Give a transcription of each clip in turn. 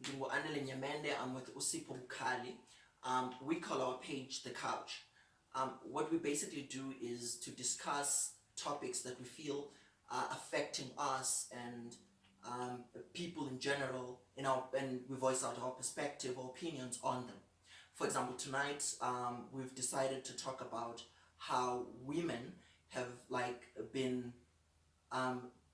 Anele Nyamende. I'm with Usipo Bukali. We call our page The Couch. What we basically do is to discuss topics that we feel are affecting us and people in general, and we voice out our perspective or opinions on them. For example, tonight we've decided to talk about how women have been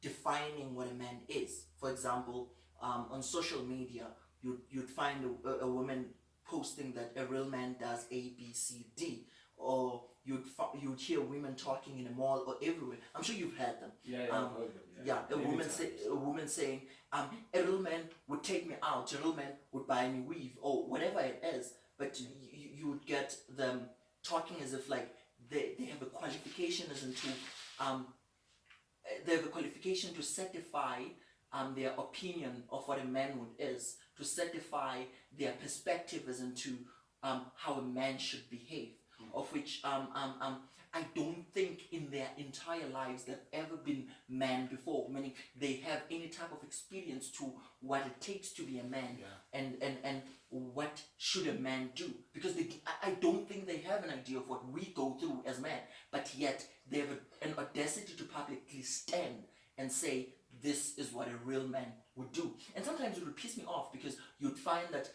defining what a man is. For example, on social media, you'd find a woman posting that a real man does A, B, C, D, or you'd hear women talking in a mall or everywhere. I'm sure you've heard them. Yeah, I've heard them. Yeah, a woman saying, a real man would take me out, a real man would buy me weave, or whatever it is. But you would get them talking as if like they have a qualification as into they have a qualification to certify their opinion of what a manhood is, to certify their perspective as into how a man should behave, of which I don't think in their entire lives they've ever been man before, meaning they have any type of experience to what it takes to be a man, and what should a man do, because I don't think they have an idea of what we go through as men, but yet they have an audacity to publicly stand and say this is what a real man would do. And sometimes it would piss me off because you'd find that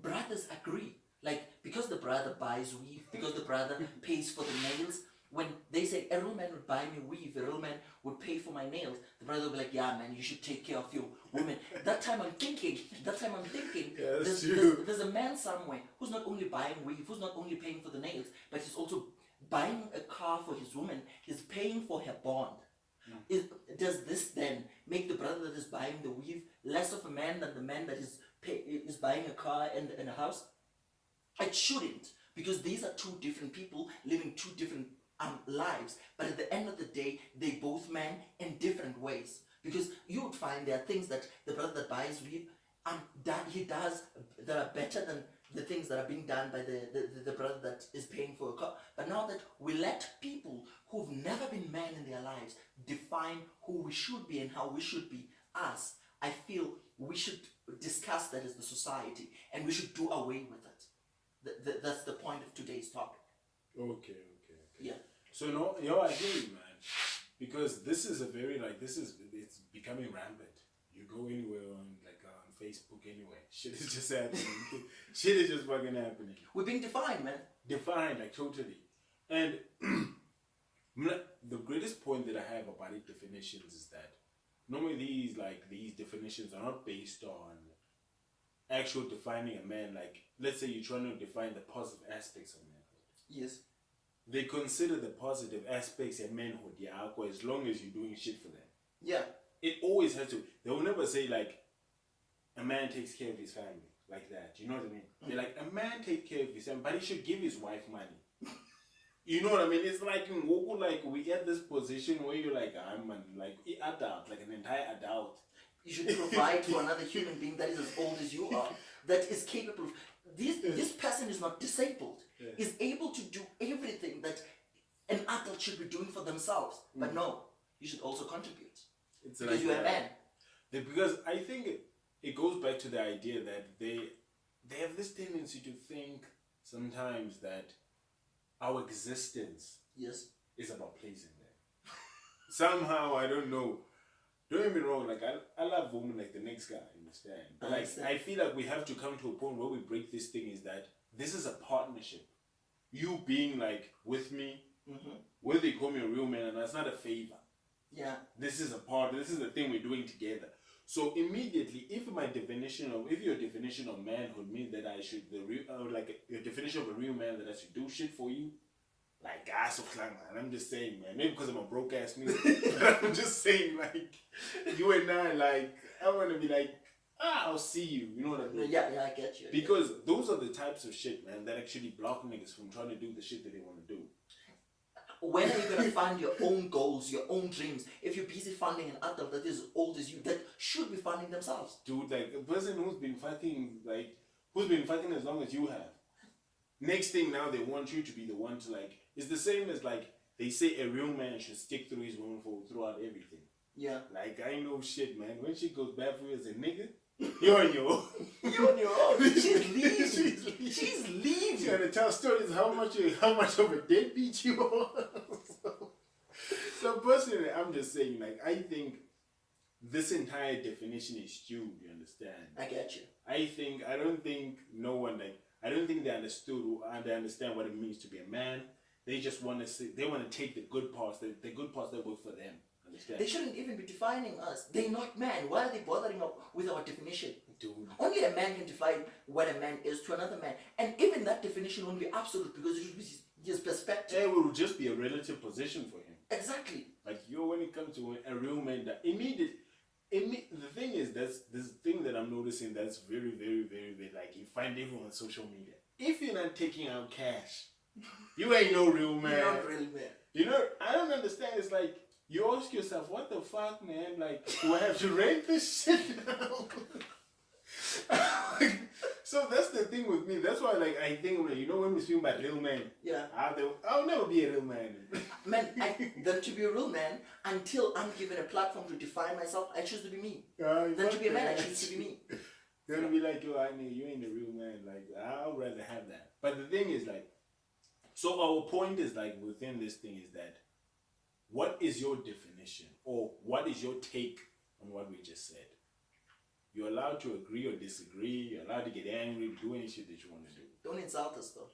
brothers agree. Like, because the brother buys weave, because the brother pays for the nails, when they say a real man would buy me weave, a real man would pay for my nails, the brother will be like, yeah man, you should take care of your women. That time I'm thinking, yeah, there's a man somewhere who's not only buying weave, who's not only paying for the nails, but he's also buying a car for his woman, he's paying for her bond. Does this then make the brother that is buying the weave less of a man than the man that is buying a car and a house? It shouldn't, because these are two different people living two different lives. But at the end of the day, they both men in different ways. Because you would find there are things that the brother that buys weave, he does that are better than the things that are being done by the brother that is paying for a car. But now that we let people who've never been men in their lives define who we should be and how we should be us, I feel we should discuss that as the society, and we should do away with it. That's the point of today's topic. Okay. Yeah. So no, I hear you, man. Because this is it's becoming rampant. You go anywhere on Facebook anyway, shit is just happening. Shit is just fucking happening. We're being defined, man. Defined, like totally. And the greatest point that I have about it definitions is that normally these definitions are not based on actual defining a man. Like, let's say you're trying to define the positive aspects of manhood. Yes. They consider the positive aspects of manhood, as long as you're doing shit for them. Yeah. It always has to. They will never say like a man takes care of his family like that. You know what I mean? They're like, a man takes care of his family, but he should give his wife money. You know what I mean? It's like in Woku, like we get this position where you're like, I'm an adult, like an entire adult. You should provide for another human being that is as old as you are, that is capable of. This person is not disabled, is able to do everything that an adult should be doing for themselves. But no, you should also contribute. It's because you're a man. Because I think it goes back to the idea that they have this tendency to think sometimes that our existence is about pleasing them. Somehow, I don't know. Don't get me wrong, like I love women like the next guy, understand? But I feel like we have to come to a point where we break this thing, is that this is a partnership. You being like with me, whether they call me a real man, and that's not a favor. Yeah. This is the thing we're doing together. So immediately, if your definition of manhood means that I should your definition of a real man that I should do shit for you, like ass of man. I'm just saying, man. Maybe because I'm a broke ass nigga. I'm just saying, like you and I, like I want to be like, I'll see you. You know what I mean? Yeah, I get you. Because those are the types of shit, man, that actually block niggas from trying to do the shit that they want to do. When are you going to fund your own goals, your own dreams, if you're busy funding an adult that is as old as you, that should be funding themselves? Dude, like a person who's been fighting as long as you have. Next thing now, they want you to be the one to it's the same as they say a real man should stick through his woman throughout everything. Yeah. Like, I know shit, man. When shit goes bad for you as a nigga, You're on your own. You're on your own. She's leaving. She's leaving. She's leaving. She's gonna tell stories how much of a deadbeat you are. So personally, I'm just saying, like, I think this entire definition is skewed. You understand? I get you. I don't think I don't think they understood and they understand what it means to be a man. They just want to say, they want to take the good parts, the good parts that work for them. Understand? They shouldn't even be defining us. They're not man. Why are they bothering with our definition? Dude. Only a man can define what a man is to another man. And even that definition won't be absolute because it should be his perspective. It will just be a relative position for him. Exactly. Like, when it comes to a real man, that the thing is, that's this thing that I'm noticing that's very, very, very, very, like, you find everyone on social media. If you're not taking out cash, you ain't no real man. You're not real man. You know, I don't understand. It's like, you ask yourself, what the fuck, man? Like, do I have to rent this shit now? So that's the thing with me. That's why, like, I think, you know, when we speak about real men, yeah, I'll never be a real man. Man, then to be a real man, until I'm given a platform to define myself, I choose to be me. Then to be a man, I choose to be me. They're gonna be like, yo, I mean, you ain't a real man. Like, I'd rather have that. But the thing is, like, so our point is, like, within this thing is that, what is your definition, or what is your take on what we just said? You're allowed to agree or disagree. You're allowed to get angry, do any shit that you want to do. Don't insult us, though.